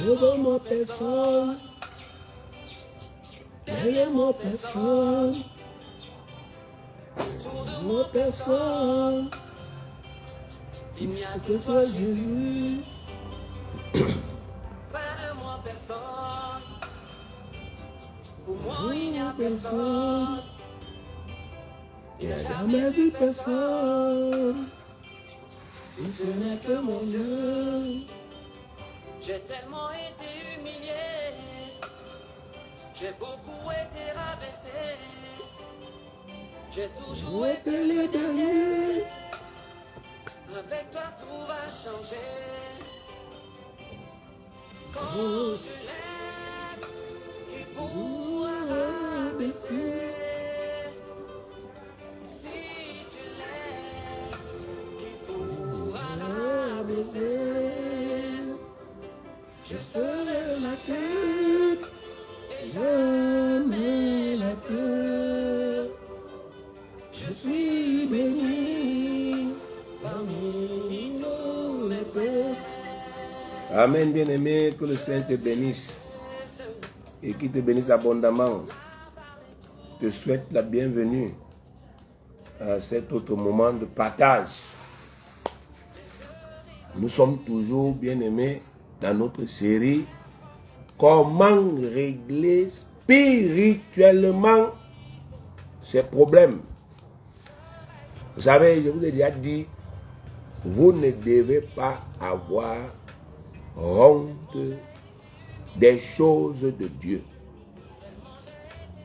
devant personne. Derrière moi personne. Moi personne. Il n'y a que toi Jésus. Près de moi personne. Pour moi il n'y a personne. Il n'y a jamais vu personne. Et ce n'est que mon Dieu. J'ai tellement été humilié. J'ai beaucoup été rabaissé. J'ai toujours été le dernier. Avec toi tout va changer. Quand tu lèves, tu pourras baisser. Si tu lèves, tu pourras baisser. Je serai la tête et jamais la queue. Je suis béni parmi tous les peuples. Amen, bien-aimé, que le Seigneur te bénisse et qu'il te bénisse abondamment. Je te souhaite la bienvenue à cet autre moment de partage. Nous sommes toujours, bien-aimés, dans notre série « Comment régler spirituellement ces problèmes ?» Vous savez, je vous ai déjà dit, vous ne devez pas avoir honte des choses de Dieu.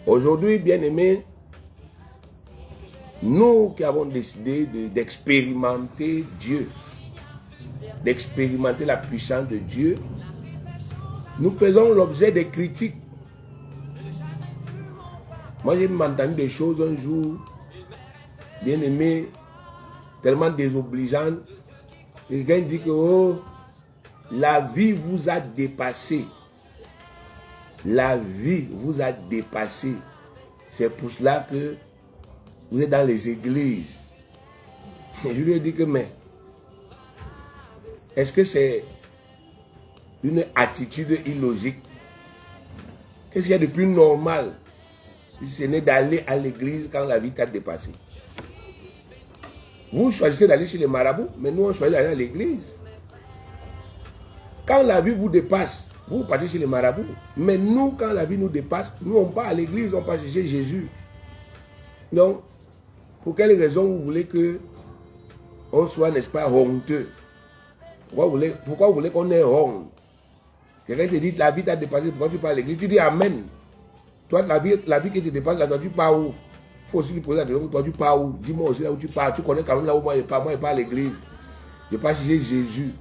Aujourd'hui, bien-aimés, nous qui avons décidé d'expérimenter Dieu, d'expérimenter la puissance de Dieu, nous faisons l'objet des critiques. Moi, j'ai entendu des choses un jour, bien-aimé, tellement désobligeantes. Quelqu'un dit que oh, la vie vous a dépassé. La vie vous a dépassé. C'est pour cela que vous êtes dans les églises. Je lui ai dit que mais, est-ce que c'est une attitude illogique? Qu'est-ce qu'il y a de plus normal si ce n'est d'aller à l'église quand la vie t'a dépassé? Vous choisissez d'aller chez les marabouts, mais nous on choisit d'aller à l'église. Quand la vie vous dépasse, vous partez chez les marabouts. Mais nous, quand la vie nous dépasse, nous on part à l'église, on part chercher Jésus. Donc, pour quelle raison vous voulez que on soit, n'est-ce pas, honteux? Pourquoi vous voulez qu'on ait honte? Quelqu'un te dit, la vie t'a dépassé, pourquoi tu pars à l'église? Tu dis Amen. Toi, la vie qui te dépasse, là, toi, tu pars où? Il faut aussi lui poser la question, toi, tu pars où? Dis-moi aussi là où tu pars. Tu connais quand même là où moi, je pars à l'église. Je pars chez Jésus.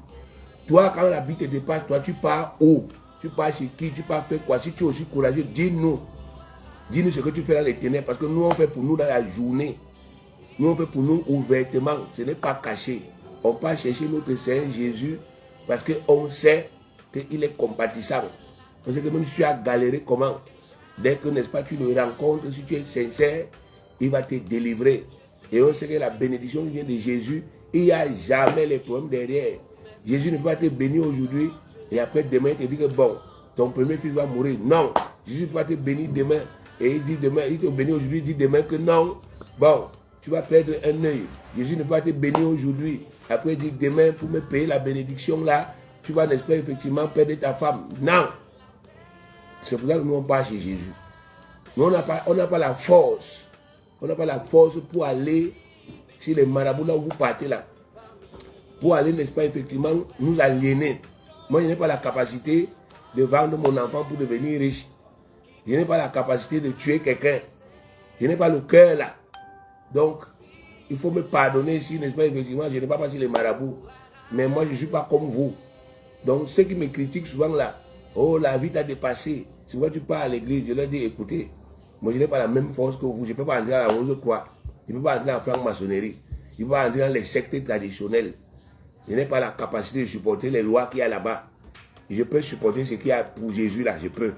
Toi, quand la vie te dépasse, toi, tu pars où? Tu pars chez qui? Tu pars faire quoi? Si tu es aussi courageux, dis-nous. Dis-nous ce que tu fais dans les ténèbres. Parce que nous, on fait pour nous dans la journée. Nous, on fait pour nous ouvertement. Ce n'est pas caché. On part chercher notre Seigneur Jésus parce qu'on sait qu'il est compatissant. On sait que même si tu as galéré comment, dès que, n'est-ce pas, tu le rencontres, si tu es sincère, il va te délivrer. Et on sait que la bénédiction vient de Jésus. Il n'y a jamais les problèmes derrière. Jésus ne peut pas te bénir aujourd'hui et après demain, il te dit que bon, ton premier fils va mourir. Non, Jésus ne peut pas te bénir demain et il dit demain, il te bénit aujourd'hui, il dit demain que non, bon, tu vas perdre un œil. Jésus ne peut pas te bénir aujourd'hui. Après, il dit demain, pour me payer la bénédiction là, tu vas, n'est-ce pas, effectivement perdre ta femme. Non. C'est pour ça que nous, on part chez Jésus. Nous, on n'a pas la force. On n'a pas la force pour aller chez les marabouts là où vous partez là. Pour aller, n'est-ce pas, effectivement, nous aliéner. Moi, je n'ai pas la capacité de vendre mon enfant pour devenir riche. Je n'ai pas la capacité de tuer quelqu'un. Je n'ai pas le cœur là. Donc, il faut me pardonner si, n'est-ce pas, effectivement, je n'ai pas passé les marabouts. Mais moi, je ne suis pas comme vous. Donc, ceux qui me critiquent souvent là, oh, la vie t'a dépassé. Si moi, tu pars à l'église, je leur dis, écoutez, moi, je n'ai pas la même force que vous. Je ne peux pas entrer dans la rose-croix. Je ne peux pas entrer dans la franc-maçonnerie. Je ne peux pas entrer dans les sectes traditionnelles. Je n'ai pas la capacité de supporter les lois qu'il y a là-bas. Je peux supporter ce qu'il y a pour Jésus là, je peux.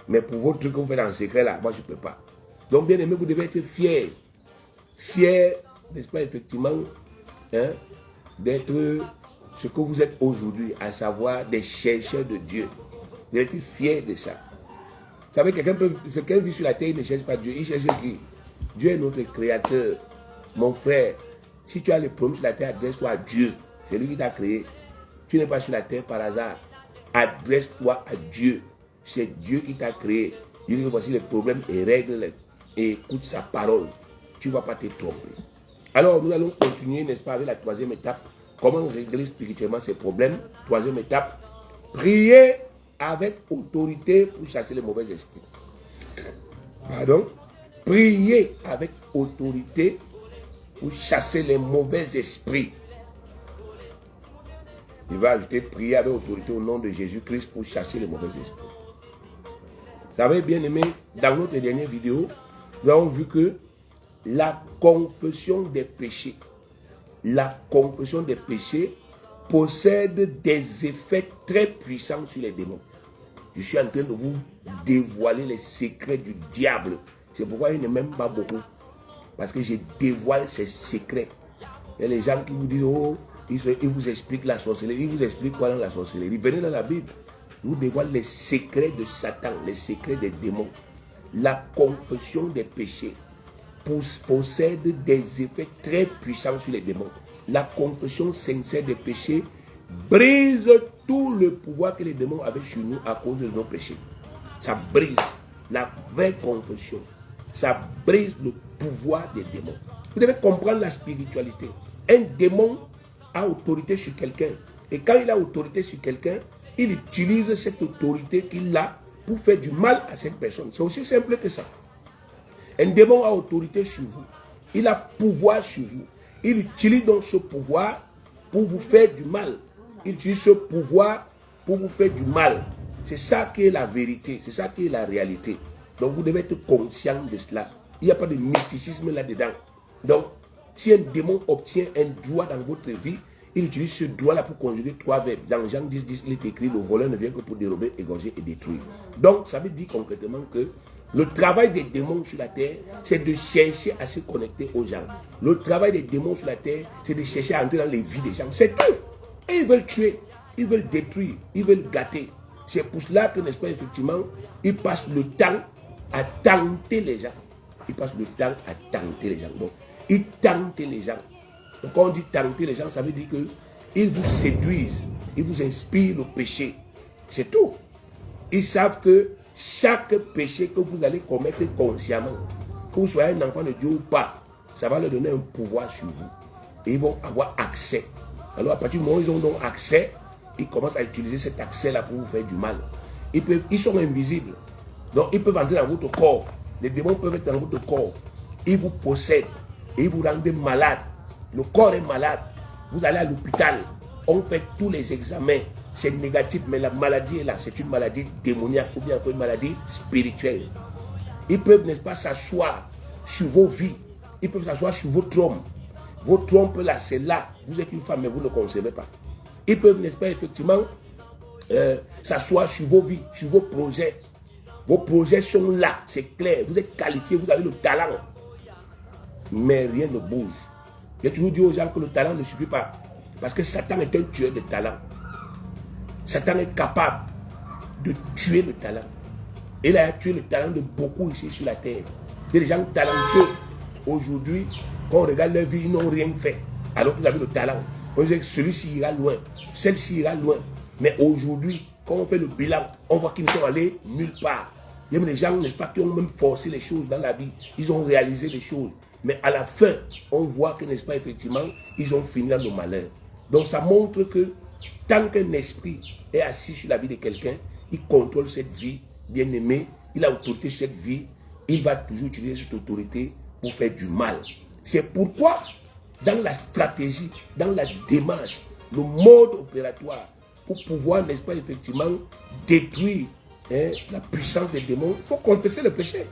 Mais pour votre truc que vous faites en secret là, moi, je ne peux pas. Donc, bien aimé, vous devez être fiers. Fiers, n'est-ce pas, effectivement, hein, d'être ce que vous êtes aujourd'hui, à savoir des chercheurs de Dieu. Vous devez être fier de ça. Vous savez, quelqu'un vit sur la terre, il ne cherche pas Dieu. Il cherche qui? Dieu est notre créateur. Mon frère, si tu as les problèmes sur la terre, adresse-toi à Dieu. C'est lui qui t'a créé. Tu n'es pas sur la terre par hasard. Adresse-toi à Dieu. C'est Dieu qui t'a créé. Il dit que voici les problèmes et règle-les. Et écoute sa parole. Tu ne vas pas te tromper. Alors, nous allons continuer, n'est-ce pas, avec la troisième étape. Comment régler spirituellement ces problèmes? Troisième étape. Prier avec autorité pour chasser les mauvais esprits. Pardon? Prier avec autorité pour chasser les mauvais esprits. Il va ajouter prier avec autorité au nom de Jésus-Christ pour chasser les mauvais esprits. Vous savez, bien aimé, dans notre dernière vidéo, nous avons vu que la confession des péchés, possède des effets très puissants sur les démons. Je suis en train de vous dévoiler les secrets du diable. C'est pourquoi il ne m'aime pas beaucoup. Parce que je dévoile ses secrets. Il y a les gens qui vous disent, oh, ils vous expliquent la sorcellerie. Ils vous expliquent quoi dans la sorcellerie? Venez dans la Bible. Je vous dévoile les secrets de Satan, les secrets des démons. La confession des péchés possède des effets très puissants sur les démons. La confession sincère des péchés brise tout le pouvoir que les démons avaient sur nous à cause de nos péchés. Ça brise la vraie confession. Ça brise le pouvoir des démons. Vous devez comprendre la spiritualité. Un démon a autorité sur quelqu'un. Et quand il a autorité sur quelqu'un, il utilise cette autorité qu'il a pour faire du mal à cette personne. C'est aussi simple que ça. Un démon a autorité sur vous. Il a pouvoir sur vous. Il utilise donc ce pouvoir pour vous faire du mal. Il utilise ce pouvoir pour vous faire du mal. C'est ça qui est la vérité. C'est ça qui est la réalité. Donc vous devez être conscient de cela. Il n'y a pas de mysticisme là-dedans. Donc, si un démon obtient un droit dans votre vie, il utilise ce droit-là pour conjuguer trois verbes. Dans Jean 10, il est écrit, le voleur ne vient que pour dérober, égorger et détruire. Donc, ça veut dire concrètement que le travail des démons sur la terre, c'est de chercher à se connecter aux gens. Le travail des démons sur la terre, c'est de chercher à entrer dans les vies des gens. C'est tout. Et ils veulent tuer, ils veulent détruire, ils veulent gâter. C'est pour cela que, n'est-ce pas, effectivement, ils passent le temps à tenter les gens. Ils passent le temps à tenter les gens. Donc, ils tentent les gens. Donc, quand on dit tenter les gens, ça veut dire qu'ils vous séduisent, ils vous inspirent le péché. C'est tout. Ils savent que chaque péché que vous allez commettre consciemment, que vous soyez un enfant de Dieu ou pas, ça va leur donner un pouvoir sur vous. Et ils vont avoir accès. Alors, à partir du moment où ils ont donc accès, ils commencent à utiliser cet accès-là pour vous faire du mal. Ils sont invisibles. Donc, ils peuvent entrer dans votre corps. Les démons peuvent être dans votre corps. Ils vous possèdent et ils vous rendent malade. Le corps est malade. Vous allez à l'hôpital. On fait tous les examens. C'est négatif, mais la maladie est là. C'est une maladie démoniaque ou bien une maladie spirituelle. Ils peuvent, n'est-ce pas, s'asseoir sur vos vies. Ils peuvent s'asseoir sur vos trompe. Vos trompes là, c'est là. Vous êtes une femme, mais vous ne concevez pas. Ils peuvent, n'est-ce pas, effectivement, s'asseoir sur vos vies, sur vos projets. Vos projets sont là, c'est clair. Vous êtes qualifié, vous avez le talent. Mais rien ne bouge. J'ai toujours dit aux gens que le talent ne suffit pas. Parce que Satan est un tueur de talent. Satan est capable de tuer le talent. Il a tué le talent de beaucoup ici sur la terre. Il y a des gens talentueux. Aujourd'hui, quand on regarde leur vie, ils n'ont rien fait. Alors qu'ils avaient le talent. On dit que celui-ci ira loin. Celle-ci ira loin. Mais aujourd'hui, quand on fait le bilan, on voit qu'ils ne sont allés nulle part. Il y a des gens, n'est-ce pas, qui ont même forcé les choses dans la vie. Ils ont réalisé les choses. Mais à la fin, on voit que, n'est-ce pas, effectivement, ils ont fini dans le malheur. Donc ça montre que tant qu'un esprit est assis sur la vie de quelqu'un, il contrôle cette vie, bien aimé, il a autorité sur cette vie, il va toujours utiliser cette autorité pour faire du mal. C'est pourquoi, dans la stratégie, dans la démarche, le mode opératoire, pour pouvoir, n'est-ce pas, effectivement, détruire la puissance des démons, il faut confesser le péché.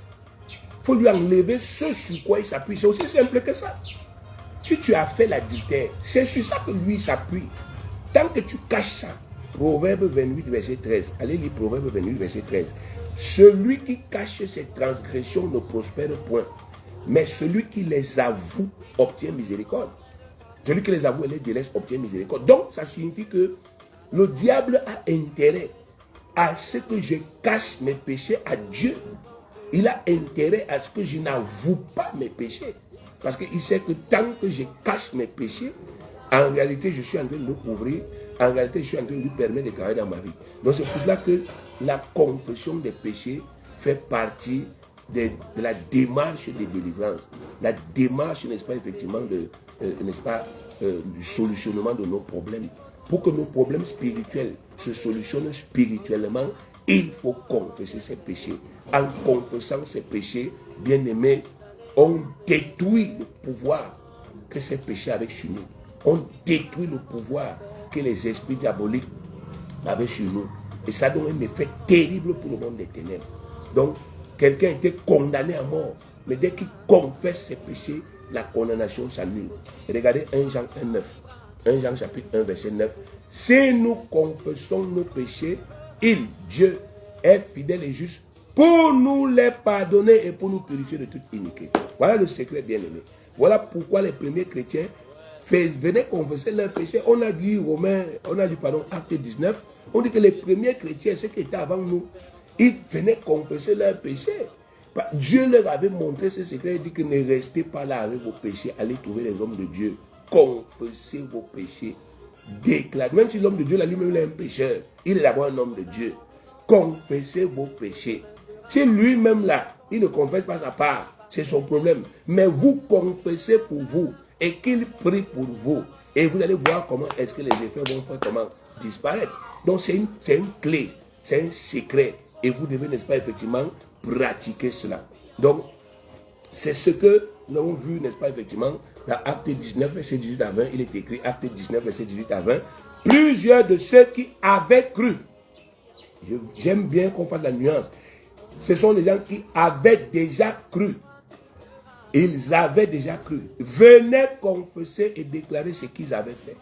Il faut lui enlever ce sur quoi il s'appuie. C'est aussi simple que ça. Si tu as fait l'adultère, c'est sur ça que lui s'appuie. Tant que tu caches ça, Proverbe 28, verset 13. Allez lire Proverbe 28, verset 13. Celui qui cache ses transgressions ne prospère point, mais celui qui les avoue obtient miséricorde. Celui qui les avoue et les délaisse obtient miséricorde. Donc, ça signifie que le diable a intérêt à ce que je cache mes péchés à Dieu. Il a intérêt à ce que je n'avoue pas mes péchés. Parce qu'il sait que tant que je cache mes péchés, en réalité, je suis en train de le couvrir. En réalité, je suis en train de lui permettre de travailler dans ma vie. Donc, c'est pour cela que la confession des péchés fait partie de la démarche de délivrance. La démarche, n'est-ce pas, effectivement, du solutionnement de nos problèmes. Pour que nos problèmes spirituels se solutionnent spirituellement, il faut confesser ses péchés. En confessant ses péchés, bien aimés, on détruit le pouvoir que ces péchés avaient sur nous. On détruit le pouvoir que les esprits diaboliques avaient sur nous. Et ça donne un effet terrible pour le monde des ténèbres. Donc, quelqu'un était condamné à mort. Mais dès qu'il confesse ses péchés, la condamnation s'annule. Et regardez 1 Jean 1,9. 1 Jean chapitre 1, verset 9. Si nous confessons nos péchés, Dieu, est fidèle et juste pour nous les pardonner et pour nous purifier de toute iniquité. Voilà le secret, bien aimé. Voilà pourquoi les premiers chrétiens venaient confesser leurs péchés. On a dit Acte 19, on dit que les premiers chrétiens, ceux qui étaient avant nous, ils venaient confesser leurs péchés. Dieu leur avait montré ce secret. Il dit que ne restez pas là avec vos péchés, allez trouver les hommes de Dieu. Confessez vos péchés. Déclarez. Même si l'homme de Dieu, là, lui-même, il est un pécheur, il est d'abord un homme de Dieu. Confessez vos péchés. Si lui-même, là, il ne confesse pas sa part, c'est son problème. Mais vous confessez pour vous et qu'il prie pour vous. Et vous allez voir comment est-ce que les effets vont faire comment disparaître. Donc, c'est une clé, c'est un secret. Et vous devez, n'est-ce pas, effectivement, pratiquer cela. Donc, c'est ce que nous avons vu, n'est-ce pas, effectivement, dans Acte 19, verset 18 à 20, il est écrit, Acte 19, verset 18 à 20, plusieurs de ceux qui avaient cru, j'aime bien qu'on fasse la nuance, ce sont des gens qui avaient déjà cru, ils avaient déjà cru, venaient confesser et déclarer ce qu'ils avaient fait.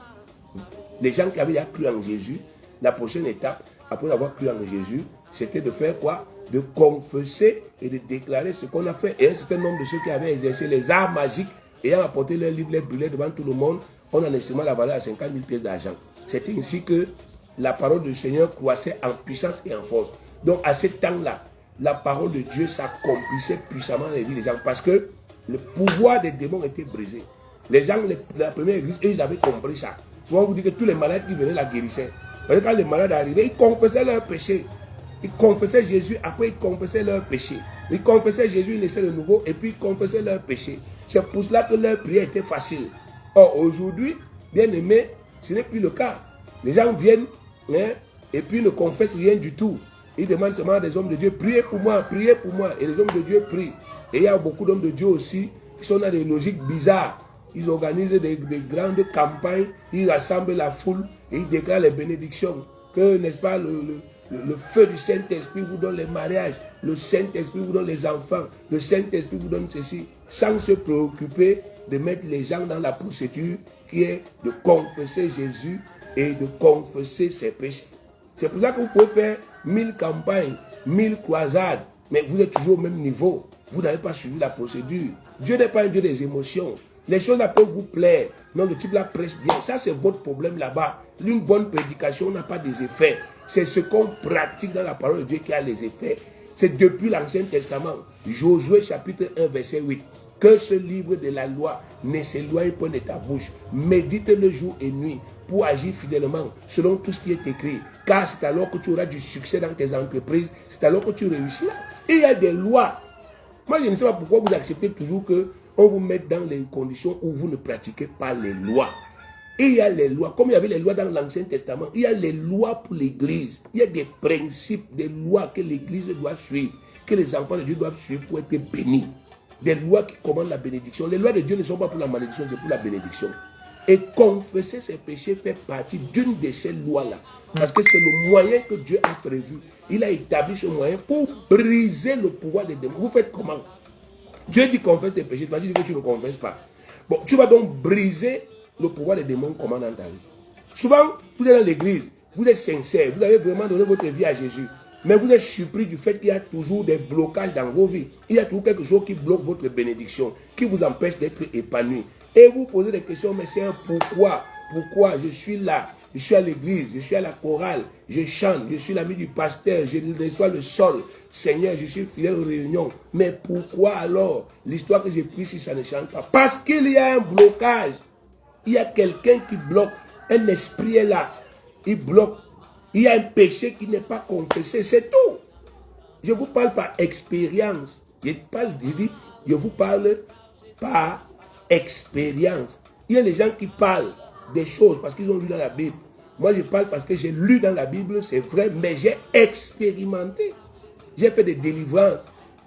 Les gens qui avaient déjà cru en Jésus, la prochaine étape, après avoir cru en Jésus, c'était de faire quoi? De confesser et de déclarer ce qu'on a fait. Et un certain nombre de ceux qui avaient exercé les arts magiques, ayant apporté leurs livres, les brûlés devant tout le monde, on en estimait la valeur à 50 000 pièces d'argent. C'était ainsi que la parole du Seigneur croissait en puissance et en force. Donc à ce temps-là, la parole de Dieu s'accomplissait puissamment dans les vies des gens parce que le pouvoir des démons était brisé. Les gens, la première église, ils avaient compris ça. Souvent on vous dit que tous les malades qui venaient la guérissaient. Parce que quand les malades arrivaient, ils confessaient leurs péchés. Ils confessaient Jésus, après ils confessaient leurs péchés. Ils confessaient Jésus, ils naissaient de nouveau, et puis ils confessaient leurs péchés. C'est pour cela que leur prière était facile. Or, aujourd'hui, bien aimé, ce n'est plus le cas. Les gens viennent, et puis ne confessent rien du tout. Ils demandent seulement à des hommes de Dieu, priez pour moi, et les hommes de Dieu prient. Et il y a beaucoup d'hommes de Dieu aussi, qui sont dans des logiques bizarres. Ils organisent des grandes campagnes, ils rassemblent la foule, et ils déclarent les bénédictions. Que, n'est-ce pas, le feu du Saint-Esprit vous donne les mariages, le Saint-Esprit vous donne les enfants, le Saint-Esprit vous donne ceci, sans se préoccuper de mettre les gens dans la procédure qui est de confesser Jésus et de confesser ses péchés. C'est pour ça que vous pouvez faire 1000 campagnes, 1000 croisades, mais vous êtes toujours au même niveau. Vous n'avez pas suivi la procédure. Dieu n'est pas un Dieu des émotions. Les choses là peuvent vous plaire. Non, le type là prêche bien. Ça, c'est votre problème là-bas. Une bonne prédication n'a pas des effets. C'est ce qu'on pratique dans la parole de Dieu qui a les effets. C'est depuis l'Ancien Testament. Josué chapitre 1, verset 8. Que ce livre de la loi ne s'éloigne point de ta bouche. Médite le jour et nuit pour agir fidèlement selon tout ce qui est écrit. Car c'est alors que tu auras du succès dans tes entreprises. C'est alors que tu réussiras. Il y a des lois. Moi, je ne sais pas pourquoi vous acceptez toujours qu'on vous mette dans les conditions où vous ne pratiquez pas les lois. Et il y a les lois, comme il y avait les lois dans l'Ancien Testament, il y a les lois pour l'Église. Il y a des principes, des lois que l'Église doit suivre, que les enfants de Dieu doivent suivre pour être bénis. Des lois qui commandent la bénédiction. Les lois de Dieu ne sont pas pour la malédiction, c'est pour la bénédiction. Et confesser ses péchés fait partie d'une de ces lois-là. Parce que c'est le moyen que Dieu a prévu. Il a établi ce moyen pour briser le pouvoir des démons. Vous faites comment? Dieu dit confesse tes péchés, toi tu dis que tu ne confesses pas. Bon, tu vas donc briser le pouvoir des démons comment dans ta vie. Souvent, vous êtes dans l'église, vous êtes sincère, vous avez vraiment donné votre vie à Jésus. Mais vous êtes surpris du fait qu'il y a toujours des blocages dans vos vies. Il y a toujours quelque chose qui bloque votre bénédiction, qui vous empêche d'être épanoui. Et vous posez des questions, mais c'est un pourquoi. Pourquoi je suis là? je suis à l'église, je suis à la chorale, je chante, je suis l'ami du pasteur, je nettoie le sol. Seigneur, je suis fidèle aux réunions. Mais pourquoi alors l'histoire que j'ai prise si ça ne change pas? Parce qu'il y a un blocage. Il y a quelqu'un qui bloque. Un esprit est là. Il bloque. Il y a un péché qui n'est pas confessé. C'est tout. Je vous parle par expérience. Je vous parle par expérience. Il y a des gens qui parlent des choses parce qu'ils ont lu dans la Bible. Moi, je parle parce que j'ai lu dans la Bible, c'est vrai, mais j'ai expérimenté. J'ai fait des délivrances.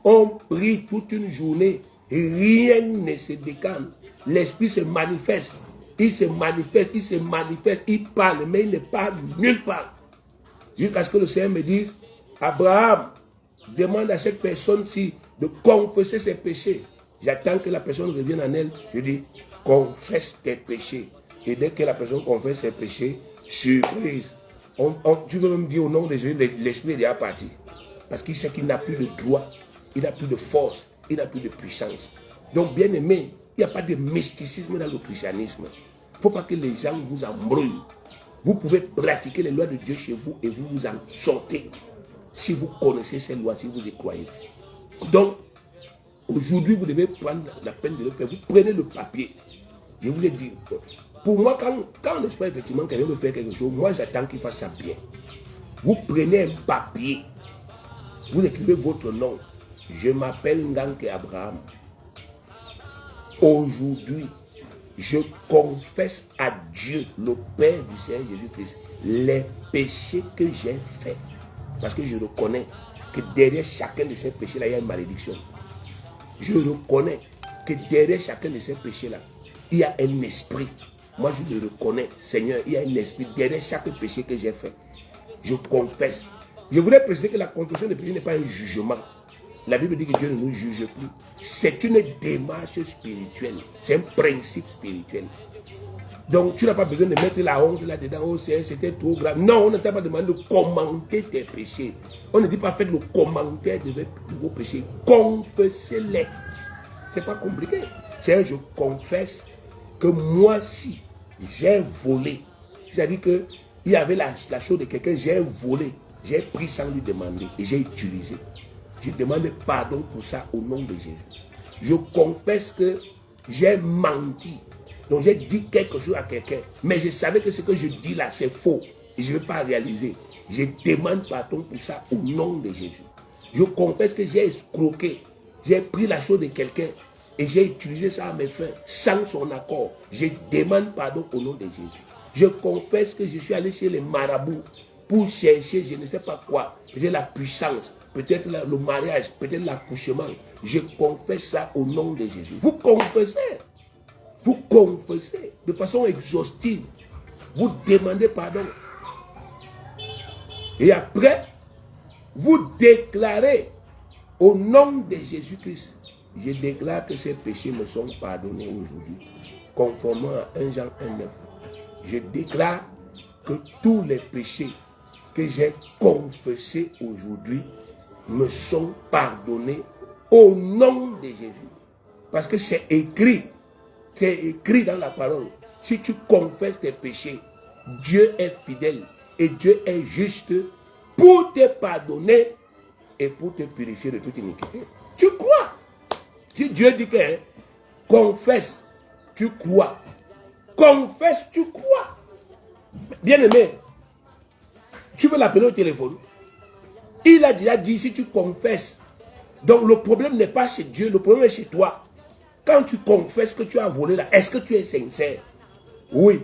On prie toute une journée. Et rien ne se décante. L'esprit se manifeste. Il se manifeste, il se manifeste, il parle, mais il ne parle nulle part. Jusqu'à ce que le Seigneur me dise, Abraham, demande à cette personne-ci de confesser ses péchés. J'attends que la personne revienne en elle. Je dis, confesse tes péchés. Et dès que la personne confesse ses péchés, surprise. Tu veux même dire au nom de Jésus, l'esprit est déjà parti. Parce qu'il sait qu'il n'a plus de droit, il n'a plus de force, il n'a plus de puissance. Donc, bien aimé, il n'y a pas de mysticisme dans le christianisme. Il ne faut pas que les gens vous embrouillent. Vous pouvez pratiquer les lois de Dieu chez vous et vous vous en sortez. Si vous connaissez ces lois, si vous y croyez. Donc, aujourd'hui, vous devez prendre la peine de le faire. Vous prenez le papier. Je vous ai dit, pour moi, quand on espère effectivement quelqu'un veut faire quelque chose, moi j'attends qu'il fasse ça bien. Vous prenez un papier. Vous écrivez votre nom. Je m'appelle Nganke Abraham. Aujourd'hui, je confesse à Dieu, le Père du Seigneur Jésus-Christ, les péchés que j'ai faits. Parce que je reconnais que derrière chacun de ces péchés-là, il y a une malédiction. Je reconnais que derrière chacun de ces péchés-là, il y a un esprit. Moi, je le reconnais, Seigneur, il y a un esprit derrière chaque péché que j'ai fait. Je confesse. Je voudrais préciser que la confession de péché n'est pas un jugement. La Bible dit que Dieu ne nous juge plus. C'est une démarche spirituelle. C'est un principe spirituel. Donc, tu n'as pas besoin de mettre la honte là-dedans. Oh, c'était trop grave. Non, on ne t'a pas demandé de commenter tes péchés. On ne dit pas faites le commentaire de vos péchés. Confessez-les. Ce n'est pas compliqué. C'est je confesse que moi, si j'ai volé, c'est-à-dire qu'il y avait la chose de quelqu'un, j'ai volé, j'ai pris sans lui demander et j'ai utilisé. Je demande pardon pour ça au nom de Jésus. Je confesse que j'ai menti. Donc j'ai dit quelque chose à quelqu'un, mais je savais que ce que je dis là, c'est faux. Et je ne vais pas réaliser. Je demande pardon pour ça au nom de Jésus. Je confesse que j'ai escroqué. J'ai pris la chose de quelqu'un et j'ai utilisé ça à mes fins sans son accord. Je demande pardon au nom de Jésus. Je confesse que je suis allé chez les marabouts pour chercher je ne sais pas quoi. Peut-être la puissance, peut-être le mariage, peut-être l'accouchement. Je confesse ça au nom de Jésus. Vous confessez. Vous confessez de façon exhaustive. Vous demandez pardon. Et après, vous déclarez au nom de Jésus-Christ. Je déclare que ces péchés me sont pardonnés aujourd'hui. Conformément à 1 Jean 1,9. Je déclare que tous les péchés que j'ai confessés aujourd'hui me sont pardonnés au nom de Jésus. Parce que c'est écrit. C'est écrit dans la parole. Si tu confesses tes péchés, Dieu est fidèle et Dieu est juste pour te pardonner et pour te purifier de toute iniquité. Tu crois. Si Dieu dit que confesse, tu crois. Confesse, tu crois. Bien-aimé, tu veux l'appeler au téléphone. Il a déjà dit si tu confesses. Donc le problème n'est pas chez Dieu, le problème est chez toi. Quand tu confesses que tu as volé là, est-ce que tu es sincère? Oui,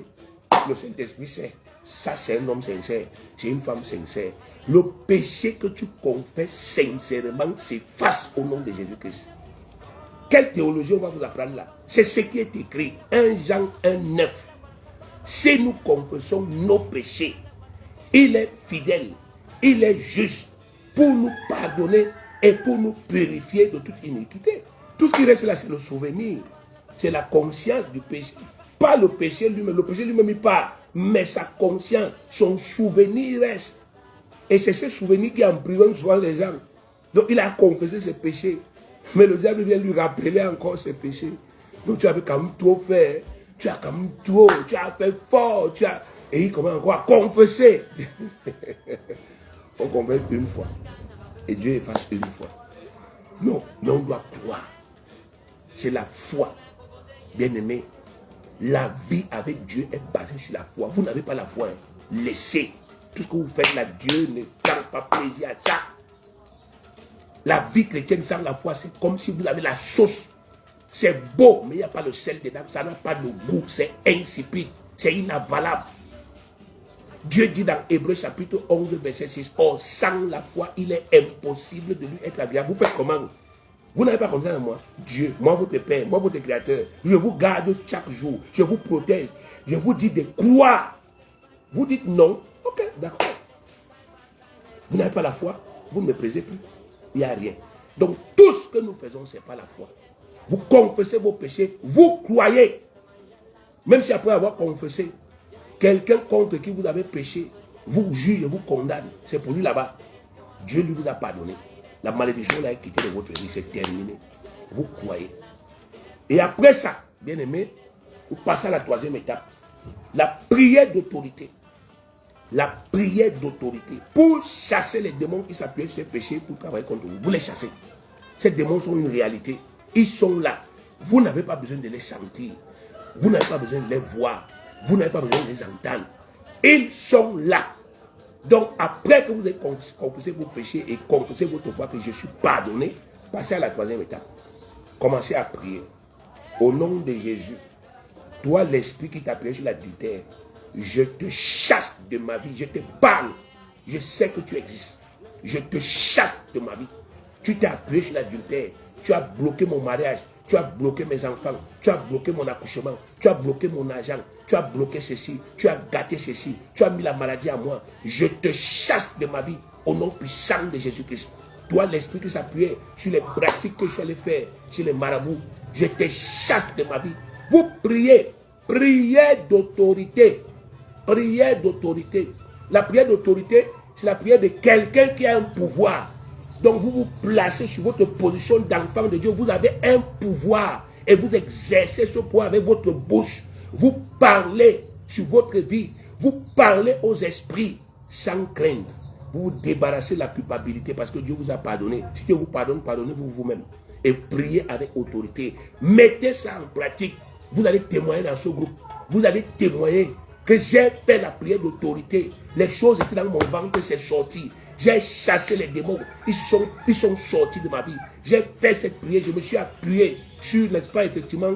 le Saint-Esprit sait. Ça, c'est un homme sincère. C'est une femme sincère. Le péché que tu confesses sincèrement s'efface au nom de Jésus-Christ. Quelle théologie on va vous apprendre là? C'est ce qui est écrit. 1 Jean 1,9. Si nous confessons nos péchés, il est fidèle, il est juste pour nous pardonner et pour nous purifier de toute iniquité. Tout ce qui reste là, c'est le souvenir. C'est la conscience du péché. Pas le péché lui-même. Le péché lui-même, il part. Mais sa conscience, son souvenir reste. Et c'est ce souvenir qui emprisonne souvent les gens. Donc il a confessé ses péchés. Mais le diable vient lui rappeler encore ses péchés. Donc tu avais quand même trop fait. Tu as quand même trop. Tu as fait fort. Et il commence encore à confesser. On confesse une fois. Et Dieu efface une fois. Non, mais on doit croire. C'est la foi. Bien-aimé, la vie avec Dieu est basée sur la foi. Vous n'avez pas la foi. Laissez. Tout ce que vous faites là, Dieu ne prend pas plaisir à ça. La vie chrétienne sans la foi, c'est comme si vous avez la sauce. C'est beau, mais il n'y a pas le sel dedans. Ça n'a pas de goût. C'est insipide. C'est inavalable. Dieu dit dans Hébreux chapitre 11, verset 6, « Or, sans la foi, il est impossible de lui être agréable. » Vous faites comment? Vous n'avez pas confiance en moi. Dieu, moi votre Père, moi votre Créateur. Je vous garde chaque jour. Je vous protège. Je vous dis de croire. Vous dites non. Ok, d'accord. Vous n'avez pas la foi. Vous ne me plaisez plus. Il n'y a rien. Donc, tout ce que nous faisons, ce n'est pas la foi. Vous confessez vos péchés. Vous croyez. Même si après avoir confessé, quelqu'un contre qui vous avez péché, vous juge et vous condamne. C'est pour lui là-bas. Dieu lui vous a pardonné. La malédiction l'a quitté de votre vie. C'est terminé. Vous croyez. Et après ça, bien aimé, vous passez à la troisième étape. La prière d'autorité. La prière d'autorité. Pour chasser les démons qui s'appuient sur les péchés pour travailler contre vous. Vous les chassez. Ces démons sont une réalité. Ils sont là. Vous n'avez pas besoin de les sentir. Vous n'avez pas besoin de les voir. Vous n'avez pas besoin de les entendre. Ils sont là. Donc, après que vous avez confessé vos péchés et confessé votre foi que je suis pardonné, passez à la troisième étape. Commencez à prier. Au nom de Jésus, toi, l'esprit qui t'a appuyé sur l'adultère, je te chasse de ma vie. Je te parle. Je sais que tu existes. Je te chasse de ma vie. Tu t'es appuyé sur l'adultère. Tu as bloqué mon mariage. Tu as bloqué mes enfants. Tu as bloqué mon accouchement. Tu as bloqué mon argent. Tu as bloqué ceci. Tu as gâté ceci. Tu as mis la maladie à moi. Je te chasse de ma vie au nom puissant de Jésus-Christ. Toi, l'esprit qui s'appuyait sur les pratiques que je suis allé faire chez les marabouts, je te chasse de ma vie. Vous priez. Prière d'autorité. Prière d'autorité. La prière d'autorité, c'est la prière de quelqu'un qui a un pouvoir. Donc vous vous placez sur votre position d'enfant de Dieu. Vous avez un pouvoir et vous exercez ce pouvoir avec votre bouche. Vous parlez sur votre vie. Vous parlez aux esprits sans crainte. Vous vous débarrassez de la culpabilité parce que Dieu vous a pardonné. Si Dieu vous pardonne, pardonnez-vous vous-même. Et priez avec autorité. Mettez ça en pratique. Vous allez témoigner dans ce groupe. Vous allez témoigner que j'ai fait la prière d'autorité. Les choses étaient dans mon ventre, c'est sorti. J'ai chassé les démons. Ils sont sortis de ma vie. J'ai fait cette prière. Je me suis appuyé sur, n'est-ce pas, effectivement,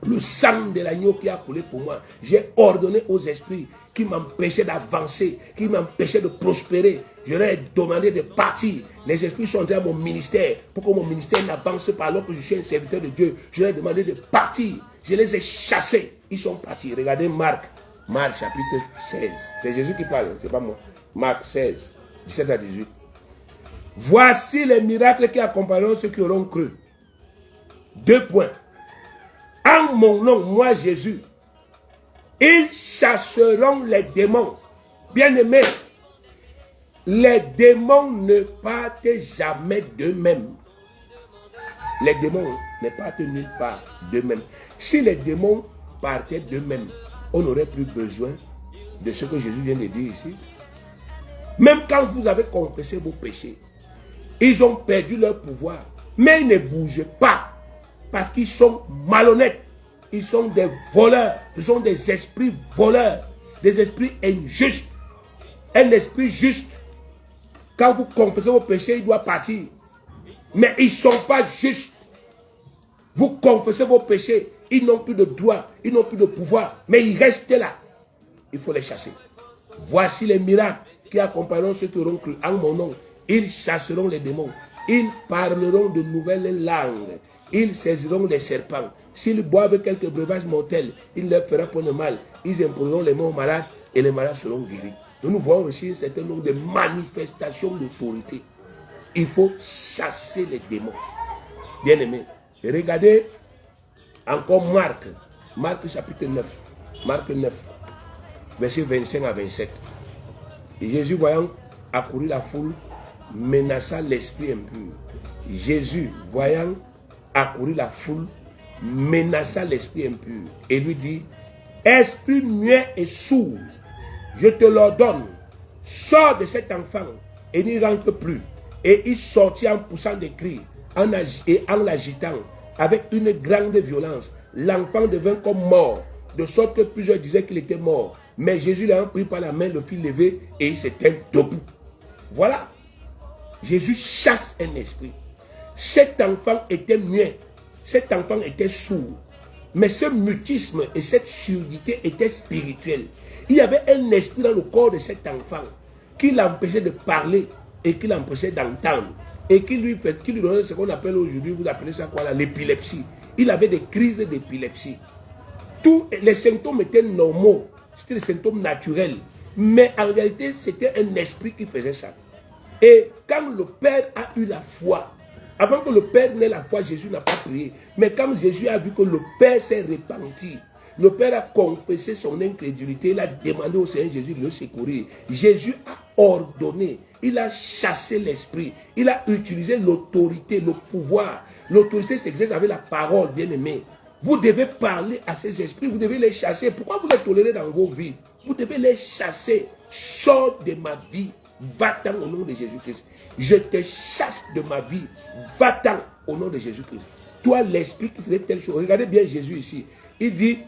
le sang de l'agneau qui a coulé pour moi. J'ai ordonné aux esprits qui m'empêchaient d'avancer, qui m'empêchaient de prospérer. Je leur ai demandé de partir. Les esprits sont entrés à mon ministère pour que mon ministère n'avance pas alors que je suis un serviteur de Dieu. Je leur ai demandé de partir. Je les ai chassés. Ils sont partis. Regardez Marc chapitre 16. C'est Jésus qui parle, c'est pas moi. Marc 16, 17 à 18. Voici les miracles qui accompagneront ceux qui auront cru. 2 points. En mon nom, moi Jésus, ils chasseront les démons. Bien-aimés, les démons ne partent jamais d'eux-mêmes. Les démons ne partent nulle part d'eux-mêmes. Si les démons partaient d'eux-mêmes, on n'aurait plus besoin de ce que Jésus vient de dire ici. Même quand vous avez confessé vos péchés, ils ont perdu leur pouvoir. Mais ils ne bougent pas. Parce qu'ils sont malhonnêtes. Ils sont des voleurs. Ils sont des esprits voleurs. Des esprits injustes. Un esprit juste. Quand vous confessez vos péchés, il doit partir. Mais ils ne sont pas justes. Vous confessez vos péchés. Ils n'ont plus de droit. Ils n'ont plus de pouvoir. Mais ils restent là. Il faut les chasser. Voici les miracles qui accompagneront ceux qui auront cru en mon nom. Ils chasseront les démons. Ils parleront de nouvelles langues. Ils saisiront les serpents. S'ils boivent quelques breuvages mortels, il ne leur fera point de mal. Ils imposeront les mains aux malades et les malades seront guéris. Nous voyons aussi un certain nombre de manifestations d'autorité. Il faut chasser les démons. Bien aimé, regardez encore Marc chapitre 9. Marc 9, verset 25 à 27. Et Jésus, voyant accourir la foule, menaça l'esprit impur. Jésus, voyant accourir la foule, menaça l'esprit impur et lui dit: esprit muet et sourd, je te l'ordonne, sors de cet enfant et n'y rentre plus. Et il sortit en poussant des cris et en l'agitant avec une grande violence. L'enfant devint comme mort, de sorte que plusieurs disaient qu'il était mort. Mais Jésus l'a pris par la main, le fit lever et il s'était debout. Voilà. Jésus chasse un esprit. Cet enfant était muet. Cet enfant était sourd. Mais ce mutisme et cette surdité étaient spirituels. Il y avait un esprit dans le corps de cet enfant qui l'empêchait de parler et qui l'empêchait d'entendre. Et qui lui donnait ce qu'on appelle aujourd'hui, vous appelez ça quoi là, l'épilepsie. Il avait des crises d'épilepsie. Tous les symptômes étaient normaux. C'était des symptômes naturels. Mais en réalité, c'était un esprit qui faisait ça. Et quand le Père a eu la foi, avant que le Père n'ait la foi, Jésus n'a pas prié. Mais quand Jésus a vu que le Père s'est repenti, le Père a confessé son incrédulité, il a demandé au Seigneur Jésus de le secourir. Jésus a ordonné, il a chassé l'esprit, il a utilisé l'autorité, le pouvoir. L'autorité s'exerce avec la parole, bien-aimé. Vous devez parler à ces esprits, vous devez les chasser. Pourquoi vous les tolérez dans vos vies? Vous devez les chasser. Sors de ma vie, va-t'en au nom de Jésus-Christ. Je te chasse de ma vie, va-t'en au nom de Jésus-Christ. Toi, l'esprit qui faisait telle chose. Regardez bien Jésus ici. Il dit,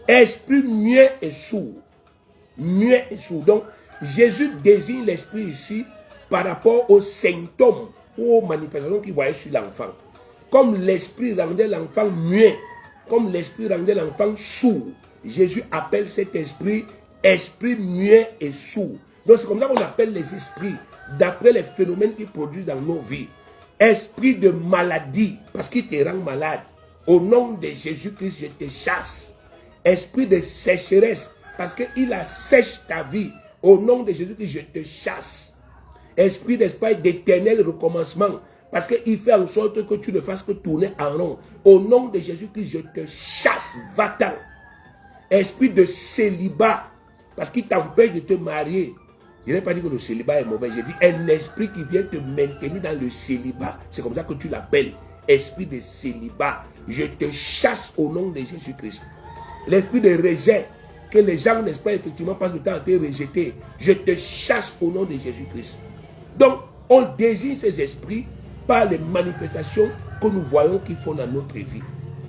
esprit muet et sourd. Muet et sourd. Donc, Jésus désigne l'esprit ici par rapport aux symptômes ou aux manifestations qu'il voyait sur l'enfant. Comme l'esprit rendait l'enfant muet, comme l'esprit rendait l'enfant sourd, Jésus appelle cet esprit muet et sourd. Donc c'est comme ça qu'on appelle les esprits, d'après les phénomènes qu'ils produisent dans nos vies. Esprit de maladie, parce qu'il te rend malade. Au nom de Jésus-Christ, je te chasse. Esprit de sécheresse, parce qu'il assèche ta vie. Au nom de Jésus-Christ, je te chasse. Esprit d'espace d'éternel recommencement, parce qu'il fait en sorte que tu ne fasses que tourner en rond. Au nom de Jésus-Christ, je te chasse, va-t'en. Esprit de célibat, parce qu'il t'empêche de te marier. Je n'ai pas dit que le célibat est mauvais. J'ai dit un esprit qui vient te maintenir dans le célibat. C'est comme ça que tu l'appelles. Esprit de célibat. Je te chasse au nom de Jésus-Christ. L'esprit de rejet, que les gens, n'est-ce pas, effectivement, passent le temps à te rejeter. Je te chasse au nom de Jésus-Christ. Donc, on désigne ces esprits par les manifestations que nous voyons qu'ils font dans notre vie.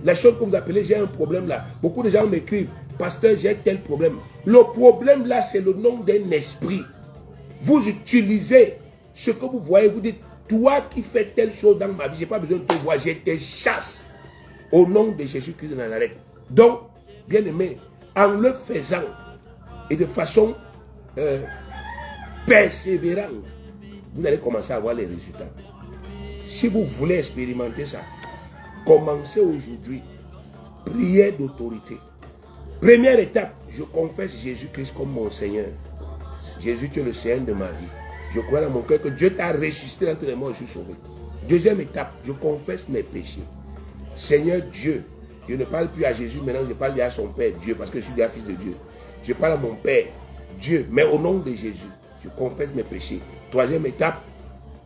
La chose que vous appelez, j'ai un problème là. Beaucoup de gens m'écrivent, pasteur, j'ai tel problème. Le problème là, c'est le nom d'un esprit. Vous utilisez ce que vous voyez, vous dites, toi qui fais telle chose dans ma vie, je n'ai pas besoin de te voir, je te chasse au nom de Jésus-Christ de Nazareth. Donc, bien aimé, en le faisant et de façon persévérante, vous allez commencer à voir les résultats. Si vous voulez expérimenter ça, commencez aujourd'hui. Prière d'autorité. Première étape, je confesse Jésus-Christ comme mon Seigneur. Jésus, tu es le Seigneur de ma vie. Je crois dans mon cœur que Dieu t'a ressuscité d'entre les morts, je suis sauvé. Deuxième étape, je confesse mes péchés. Seigneur Dieu, je ne parle plus à Jésus, maintenant je parle à son Père, Dieu, parce que je suis déjà fils de Dieu. Je parle à mon Père, Dieu, mais au nom de Jésus, je confesse mes péchés. Troisième étape,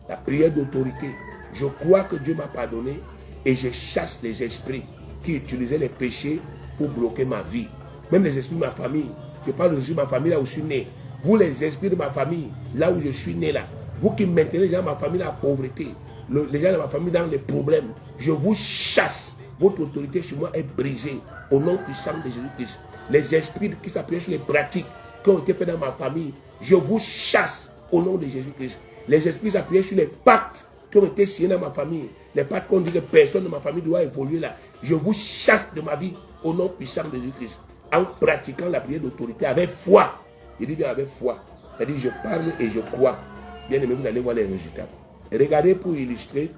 la prière d'autorité. Je crois que Dieu m'a pardonné et je chasse les esprits qui utilisaient les péchés pour bloquer ma vie. Même les esprits de ma famille. Je parle des esprits de ma famille là où je suis né. Vous les esprits de ma famille, là où je suis né là. Vous qui maintenez les gens de ma famille dans la pauvreté. Les gens de ma famille dans les problèmes. Je vous chasse. Votre autorité sur moi est brisée. Au nom puissant de Jésus-Christ. Les esprits qui s'appuient sur les pratiques qui ont été faites dans ma famille. Je vous chasse au nom de Jésus-Christ. Les esprits s'appuient sur les pactes qui ont été signés dans ma famille. Les pactes qu'on dit que personne de ma famille doit évoluer là. Je vous chasse de ma vie au nom puissant de Jésus-Christ. En pratiquant la prière d'autorité avec foi. Je dis bien avec foi. C'est-à-dire je parle et je crois. Bien aimé, vous allez voir les résultats. Et regardez pour illustrer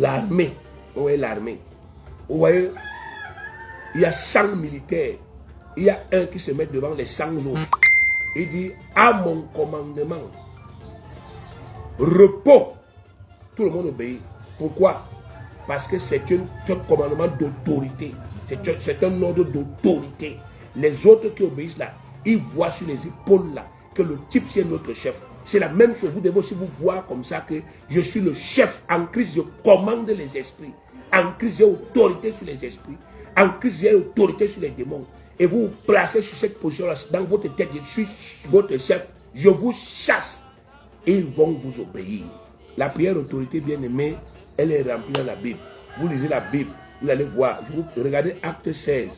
l'armée. Vous voyez l'armée. Vous voyez, il y a 100 militaires. Il y a un qui se met devant les 100 autres. Il dit, à mon commandement, repos. Tout le monde obéit. Pourquoi? Parce que c'est un commandement d'autorité. C'est un ordre d'autorité. Les autres qui obéissent là, ils voient sur les épaules là que le type c'est notre chef. C'est la même chose. Vous devez aussi vous voir comme ça que je suis le chef. En Christ, je commande les esprits. En Christ, j'ai autorité sur les esprits. En Christ, j'ai autorité sur les démons. et vous vous placez sur cette position-là, dans votre tête, je suis votre chef, je vous chasse. Et ils vont vous obéir. La prière d'autorité bien-aimée, elle est remplie dans la Bible. Vous lisez la Bible, vous allez voir. Regardez Acte 16.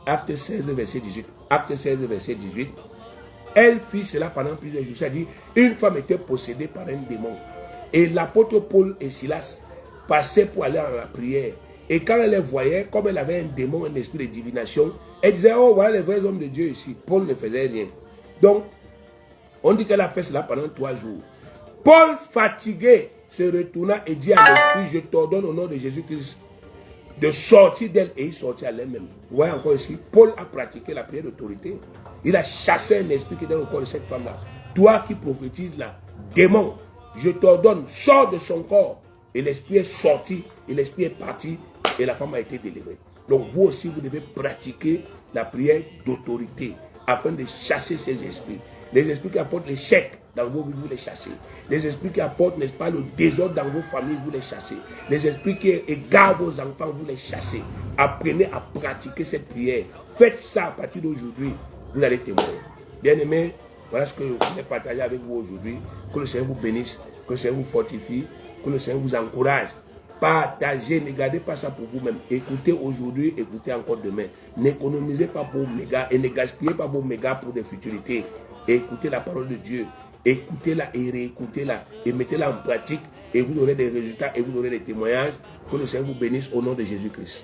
Acte 16, verset 18. Acte 16, verset 18. Elle fit cela pendant plusieurs jours. C'est-à-dire, une femme était possédée par un démon. Et l'apôtre Paul et Silas passaient pour aller à la prière. Et quand elle les voyait, comme elle avait un démon, un esprit de divination, elle disait, oh, voilà les vrais hommes de Dieu ici. Paul ne faisait rien. Donc, on dit qu'elle a fait cela pendant 3 jours. Paul, fatigué, se retourna et dit à l'esprit, je t'ordonne au nom de Jésus-Christ de sortir d'elle, et il sortit à elle-même. Vous voyez encore ici, Paul a pratiqué la prière d'autorité. Il a chassé un esprit qui était dans le corps de cette femme-là. Toi qui prophétises là, démon, je t'ordonne, sors de son corps. Et l'esprit est sorti, et l'esprit est parti, et la femme a été délivrée. Donc vous aussi, vous devez pratiquer la prière d'autorité afin de chasser ces esprits. Les esprits qui apportent l'échec dans vos vies, vous les chassez. Les esprits qui apportent, n'est-ce pas, le désordre dans vos familles, vous les chassez. Les esprits qui égarent vos enfants, vous les chassez. Apprenez à pratiquer cette prière. Faites ça à partir d'aujourd'hui. Vous allez témoigner. Bien-aimés, voilà ce que je voulais partager avec vous aujourd'hui. Que le Seigneur vous bénisse, que le Seigneur vous fortifie, que le Seigneur vous encourage. Partagez, ne gardez pas ça pour vous-même. Écoutez aujourd'hui, écoutez encore demain. N'économisez pas vos mégas et ne gaspillez pas vos mégas pour des futurités. Écoutez la parole de Dieu. Écoutez-la et réécoutez-la et mettez-la en pratique et vous aurez des résultats et vous aurez des témoignages. Que le Seigneur vous bénisse au nom de Jésus-Christ.